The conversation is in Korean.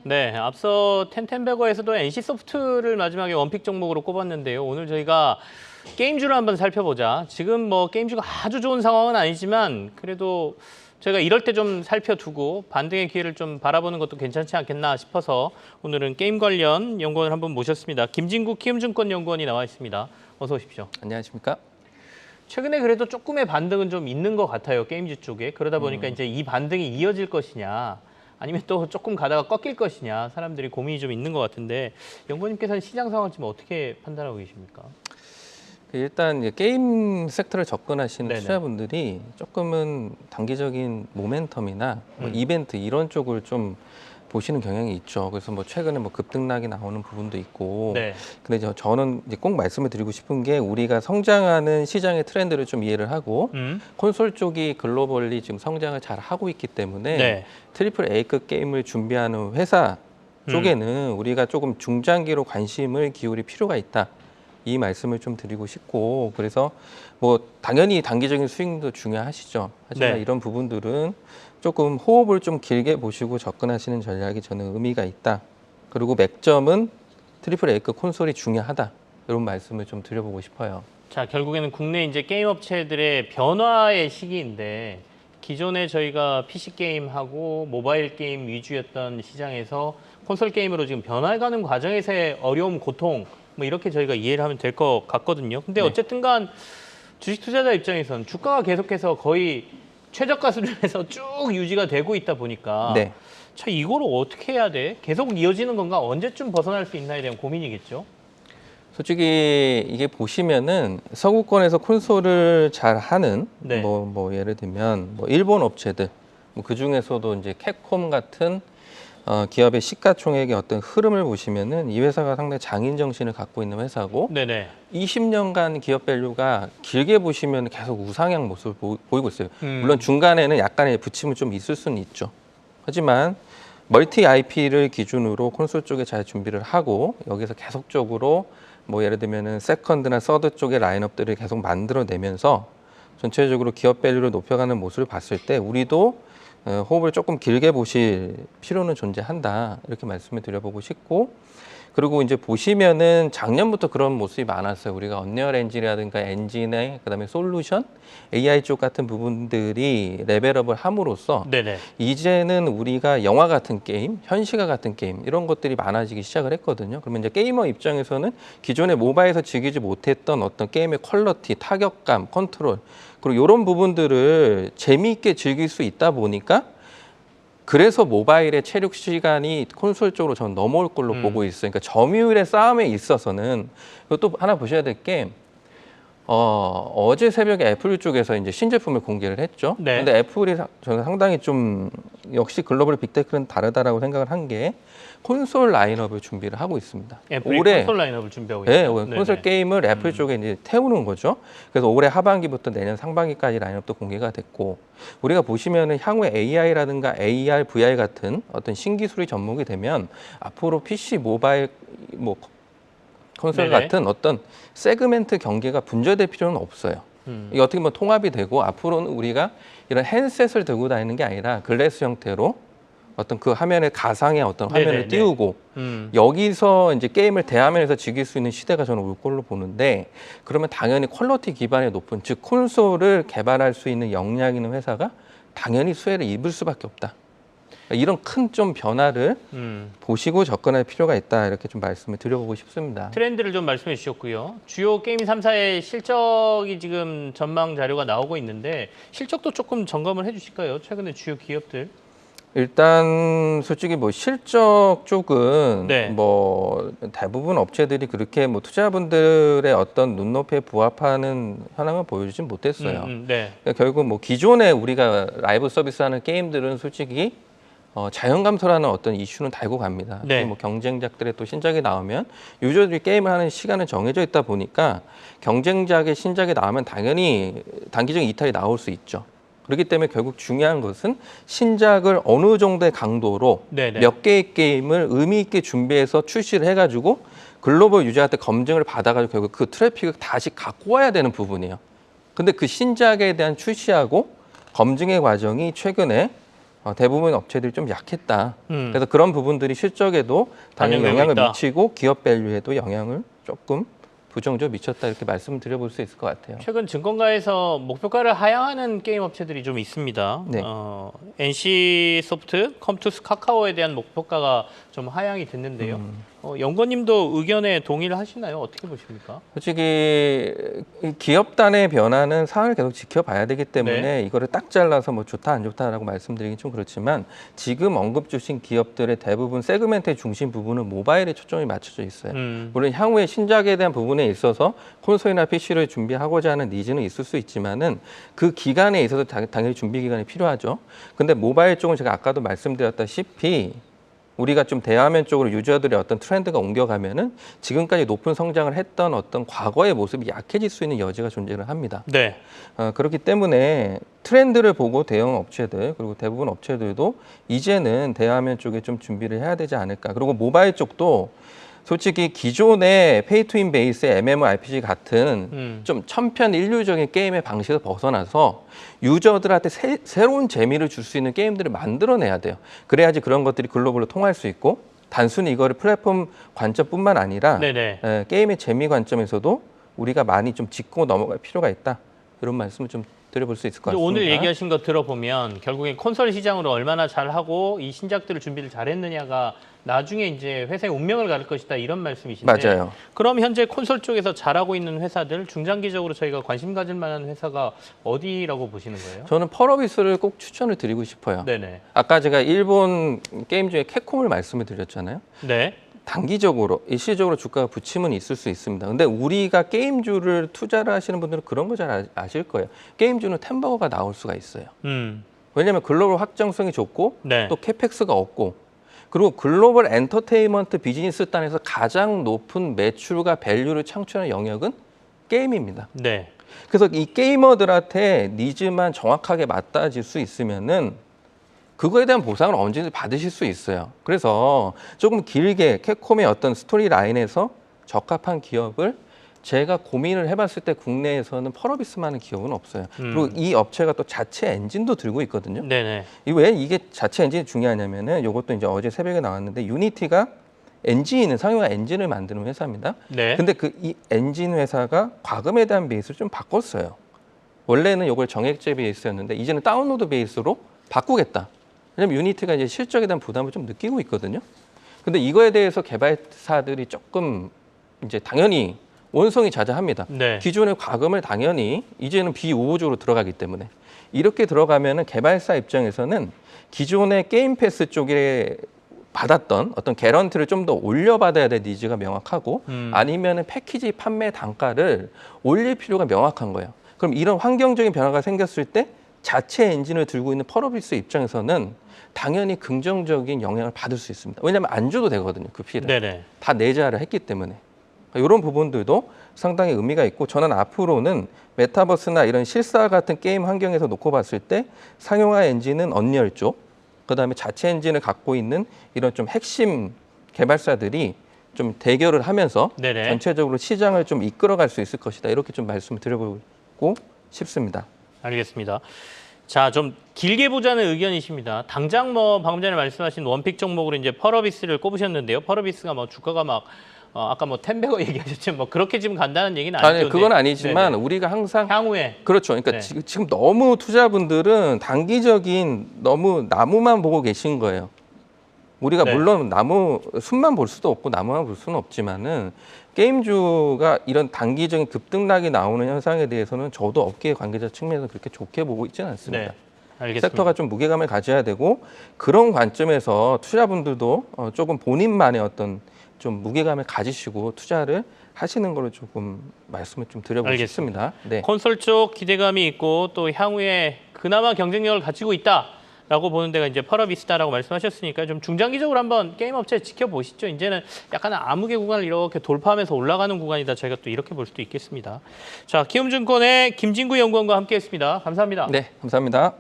네, 앞서 텐텐베거에서도 NC소프트를 마지막에 원픽 종목으로 꼽았는데요. 오늘 저희가 게임주를 한번 살펴보자. 지금 뭐 게임주가 아주 좋은 상황은 아니지만 그래도 저희가 이럴 때 좀 살펴두고 반등의 기회를 좀 바라보는 것도 괜찮지 않겠나 싶어서 오늘은 게임 관련 연구원을 한번 모셨습니다. 김진구 키움증권 연구원이 나와 있습니다. 어서 오십시오. 안녕하십니까? 최근에 그래도 조금의 반등은 좀 있는 것 같아요. 게임주 쪽에. 그러다 보니까 이제 이 반등이 이어질 것이냐 아니면 또 조금 가다가 꺾일 것이냐 사람들이 고민이 좀 있는 것 같은데 연구원님께서는 시장 상황 지금 어떻게 판단하고 계십니까? 일단 이제 게임 섹터를 접근하시는 네네. 투자분들이 조금은 단기적인 모멘텀이나 뭐 이벤트 이런 쪽을 좀 보시는 경향이 있죠. 그래서 뭐 최근에 뭐 급등락이 나오는 부분도 있고. 네. 근데 저는 이제 꼭 말씀을 드리고 싶은 게 우리가 성장하는 시장의 트렌드를 좀 이해를 하고 콘솔 쪽이 글로벌리 지금 성장을 잘 하고 있기 때문에 네. 트리플 A급 게임을 준비하는 회사 쪽에는 우리가 조금 중장기로 관심을 기울일 필요가 있다. 이 말씀을 좀 드리고 싶고, 그래서 뭐 당연히 단기적인 스윙도 중요하시죠. 하지만 네. 이런 부분들은 조금 호흡을 좀 길게 보시고 접근하시는 전략이 저는 의미가 있다. 그리고 맥점은 트리플 A급 콘솔이 중요하다. 이런 말씀을 좀 드려보고 싶어요. 자, 결국에는 국내 이제 게임 업체들의 변화의 시기인데 기존에 저희가 PC 게임하고 모바일 게임 위주였던 시장에서 콘솔 게임으로 지금 변화해가는 과정에서의 어려움, 고통 뭐 이렇게 저희가 이해를 하면 될 것 같거든요. 근데 네. 어쨌든간 주식 투자자 입장에서는 주가가 계속해서 거의 최저가 수준에서 쭉 유지가 되고 있다 보니까 네. 자, 이거를 어떻게 해야 돼? 계속 이어지는 건가? 언제쯤 벗어날 수 있나에 대한 고민이겠죠. 솔직히 이게 보시면은 서구권에서 콘솔을 잘 하는 네. 뭐 예를 들면 뭐 일본 업체들 그 중에서도 이제 캡콤 같은 기업의 시가총액의 어떤 흐름을 보시면은 이 회사가 상당히 장인 정신을 갖고 있는 회사고 네네. 20년간 기업 밸류가 길게 보시면 계속 우상향 모습을 보이고 있어요. 음. 물론 중간에는 약간의 부침은 좀 있을 수는 있죠. 하지만 멀티 IP를 기준으로 콘솔 쪽에 잘 준비를 하고 여기서 계속적으로 뭐 예를 들면은 세컨드나 서드 쪽의 라인업들을 계속 만들어내면서 전체적으로 기업 밸류를 높여가는 모습을 봤을 때 우리도 호흡을 조금 길게 보실 필요는 존재한다. 이렇게 말씀을 드려보고 싶고, 그리고 이제 보시면은 작년부터 그런 모습이 많았어요. 우리가 언리얼 엔진이라든가 엔진의 그다음에 솔루션, AI 쪽 같은 부분들이 레벨업을 함으로써 네네. 이제는 우리가 영화 같은 게임, 현시가 같은 게임 이런 것들이 많아지기 시작을 했거든요. 그러면 이제 게이머 입장에서는 기존에 모바일에서 즐기지 못했던 어떤 게임의 퀄리티, 타격감, 컨트롤 그리고 이런 부분들을 재미있게 즐길 수 있다 보니까 그래서 모바일의 체육 시간이 콘솔 쪽으로 저는 넘어올 걸로 보고 있어요. 그러니까 점유율의 싸움에 있어서는 또 하나 보셔야 될 게 어제 새벽에 애플 쪽에서 이제 신제품을 공개를 했죠. 네. 근데 애플이 저는 상당히 좀 역시 글로벌 빅테크는 다르다라고 생각을 한 게 콘솔 라인업을 준비를 하고 있습니다. 애플이 올해 콘솔 라인업을 준비하고 네, 있어요. 콘솔 네네. 게임을 애플 쪽에 이제 태우는 거죠. 그래서 올해 하반기부터 내년 상반기까지 라인업도 공개가 됐고, 우리가 보시면은 향후에 AI라든가 AR, VR 같은 어떤 신기술이 접목이 되면 앞으로 PC, 모바일, 뭐 콘솔 네네. 같은 어떤 세그멘트 경계가 분절될 필요는 없어요. 이게 어떻게 보면 통합이 되고 앞으로는 우리가 이런 핸셋을 들고 다니는 게 아니라 글래스 형태로 어떤 그 화면에 가상의 어떤 화면을 네네네. 띄우고 여기서 이제 게임을 대화면에서 즐길 수 있는 시대가 저는 올 걸로 보는데, 그러면 당연히 퀄리티 기반이 높은 즉 콘솔을 개발할 수 있는 역량 있는 회사가 당연히 수혜를 입을 수밖에 없다. 이런 큰 좀 변화를 보시고 접근할 필요가 있다. 이렇게 좀 말씀을 드려보고 싶습니다. 트렌드를 좀 말씀해 주셨고요. 주요 게임 3사의 실적이 지금 전망 자료가 나오고 있는데 실적도 조금 점검을 해 주실까요? 최근에 주요 기업들. 일단 솔직히 뭐 실적 쪽은 네. 뭐 대부분 업체들이 그렇게 뭐 투자분들의 어떤 눈높이에 부합하는 현황을 보여주진 못했어요. 네. 그러니까 결국 뭐 기존에 우리가 라이브 서비스하는 게임들은 솔직히 자연 감소라는 어떤 이슈는 달고 갑니다. 네. 뭐 경쟁작들의 또 신작이 나오면 유저들이 게임을 하는 시간은 정해져 있다 보니까 경쟁작의 신작이 나오면 당연히 단기적인 이탈이 나올 수 있죠. 그렇기 때문에 결국 중요한 것은 신작을 어느 정도의 강도로 네네. 몇 개의 게임을 의미 있게 준비해서 출시를 해가지고 글로벌 유저한테 검증을 받아가지고 결국 그 트래픽을 다시 갖고 와야 되는 부분이에요. 근데 그 신작에 대한 출시하고 검증의 과정이 최근에 대부분 업체들이 좀 약했다. 음. 그래서 그런 부분들이 실적에도 당연히 반영되고 영향을 있다. 미치고 기업 밸류에도 영향을 조금 부정적으로 미쳤다 이렇게 말씀을 드려볼 수 있을 것 같아요. 최근 증권가에서 목표가를 하향하는 게임 업체들이 좀 있습니다. 네. NC 소프트, 컴투스, 카카오에 대한 목표가가 좀 하향이 됐는데요. 연구원님도 의견에 동의를 하시나요? 어떻게 보십니까? 솔직히 이 기업단의 변화는 상황을 계속 지켜봐야 되기 때문에 네. 이거를 딱 잘라서 뭐 좋다 안 좋다라고 말씀드리긴 좀 그렇지만 지금 언급 주신 기업들의 대부분 세그멘트의 중심 부분은 모바일에 초점이 맞춰져 있어요. 물론 향후에 신작에 대한 부분에 있어서 콘솔이나 PC를 준비하고자 하는 니즈는 있을 수 있지만은 그 기간에 있어서 당연히 준비 기간이 필요하죠. 근데 모바일 쪽은 제가 아까도 말씀드렸다시피 우리가 좀 대화면 쪽으로 유저들의 어떤 트렌드가 옮겨가면은 지금까지 높은 성장을 했던 어떤 과거의 모습이 약해질 수 있는 여지가 존재를 합니다. 네. 그렇기 때문에 트렌드를 보고 대형 업체들 그리고 대부분 업체들도 이제는 대화면 쪽에 좀 준비를 해야 되지 않을까. 그리고 모바일 쪽도 솔직히 기존의 페이투윈 베이스의 MMORPG 같은 좀 천편일률적인 게임의 방식에서 벗어나서 유저들한테 새로운 재미를 줄 수 있는 게임들을 만들어내야 돼요. 그래야지 그런 것들이 글로벌로 통할 수 있고 단순히 이거를 플랫폼 관점뿐만 아니라 네네. 게임의 재미 관점에서도 우리가 많이 좀 짚고 넘어갈 필요가 있다. 이런 말씀을 좀 드려볼 수 있을 것 같습니다. 오늘 얘기하신 거 들어보면 결국엔 콘솔 시장으로 얼마나 잘하고 이 신작들을 준비를 잘했느냐가 나중에 이제 회사의 운명을 가를 것이다 이런 말씀이신데 맞아요. 그럼 현재 콘솔 쪽에서 잘하고 있는 회사들 중장기적으로 저희가 관심 가질 만한 회사가 어디라고 보시는 거예요? 저는 펄어비스를 꼭 추천을 드리고 싶어요. 네네. 아까 제가 일본 게임 중에 캡콤을 말씀을 드렸잖아요. 네. 단기적으로 일시적으로 주가가 부침은 있을 수 있습니다. 근데 우리가 게임주를 투자를 하시는 분들은 그런 거 잘 아실 거예요. 게임주는 템버거가 나올 수가 있어요. 왜냐하면 글로벌 확장성이 좋고 네. 또 캐펙스가 없고 그리고 글로벌 엔터테인먼트 비즈니스 단에서 가장 높은 매출과 밸류를 창출하는 영역은 게임입니다. 네. 그래서 이 게이머들한테 니즈만 정확하게 맞닿아질 수 있으면은 그거에 대한 보상을 언제든지 받으실 수 있어요. 그래서 조금 길게 캡콤의 어떤 스토리 라인에서 적합한 기업을 제가 고민을 해봤을 때 국내에서는 펄어비스만한 기업은 없어요. 그리고 이 업체가 또 자체 엔진도 들고 있거든요. 네네. 왜 이게 자체 엔진이 중요하냐면은 이것도 이제 어제 새벽에 나왔는데 유니티가 엔진을 상용화 엔진을 만드는 회사입니다. 네. 근데 그 이 엔진 회사가 과금에 대한 베이스를 좀 바꿨어요. 원래는 이걸 정액제 베이스였는데 이제는 다운로드 베이스로 바꾸겠다. 왜냐면 유니티가 이제 실적에 대한 부담을 좀 느끼고 있거든요. 근데 이거에 대해서 개발사들이 조금 이제 당연히 원성이 자자합니다. 네. 기존의 과금을 당연히 이제는 비우호적으로 들어가기 때문에 이렇게 들어가면은 개발사 입장에서는 기존의 게임 패스 쪽에 받았던 어떤 개런티를 좀 더 올려받아야 될 니즈가 명확하고 아니면은 패키지 판매 단가를 올릴 필요가 명확한 거예요. 그럼 이런 환경적인 변화가 생겼을 때 자체 엔진을 들고 있는 펄어비스 입장에서는 당연히 긍정적인 영향을 받을 수 있습니다. 왜냐하면 안 줘도 되거든요. 그 피를. 네네. 다 내자를 했기 때문에. 이런 부분들도 상당히 의미가 있고 저는 앞으로는 메타버스나 이런 실사 같은 게임 환경에서 놓고 봤을 때 상용화 엔진은 언리얼 쪽, 그다음에 자체 엔진을 갖고 있는 이런 좀 핵심 개발사들이 좀 대결을 하면서 네네. 전체적으로 시장을 좀 이끌어갈 수 있을 것이다. 이렇게 좀 말씀을 드려보고 싶습니다. 알겠습니다. 자, 좀 길게 보자는 의견이십니다. 당장 뭐 방금 전에 말씀하신 원픽 종목으로 이제 펄어비스를 꼽으셨는데요. 펄어비스가 뭐 주가가 막 아까 뭐 텐베거 얘기하셨지만 뭐 그렇게 지금 간다는 얘기는 아니죠. 아니 그건 아니지만 네네. 우리가 항상 향후에 그렇죠. 그러니까 네. 지금 너무 투자분들은 단기적인 너무 나무만 보고 계신 거예요. 우리가 네. 물론 나무 숲만 볼 수도 없고 나무만 볼 수는 없지만은 게임주가 이런 단기적인 급등락이 나오는 현상에 대해서는 저도 업계 관계자 측면에서 그렇게 좋게 보고 있지는 않습니다. 네. 알겠습니다. 섹터가 좀 무게감을 가져야 되고 그런 관점에서 투자분들도 조금 본인만의 어떤 좀 무게감을 가지시고 투자를 하시는 걸로 조금 말씀을 좀 드려보고 알겠습니다. 싶습니다. 네. 콘솔 쪽 기대감이 있고 또 향후에 그나마 경쟁력을 갖추고 있다라고 보는 데가 이제 펄어비스다라고 말씀하셨으니까 좀 중장기적으로 한번 게임 업체 지켜보시죠. 이제는 약간 암흑의 구간을 이렇게 돌파하면서 올라가는 구간이다. 저희가 또 이렇게 볼 수도 있겠습니다. 자, 키움증권의 김진구 연구원과 함께했습니다. 감사합니다. 네, 감사합니다.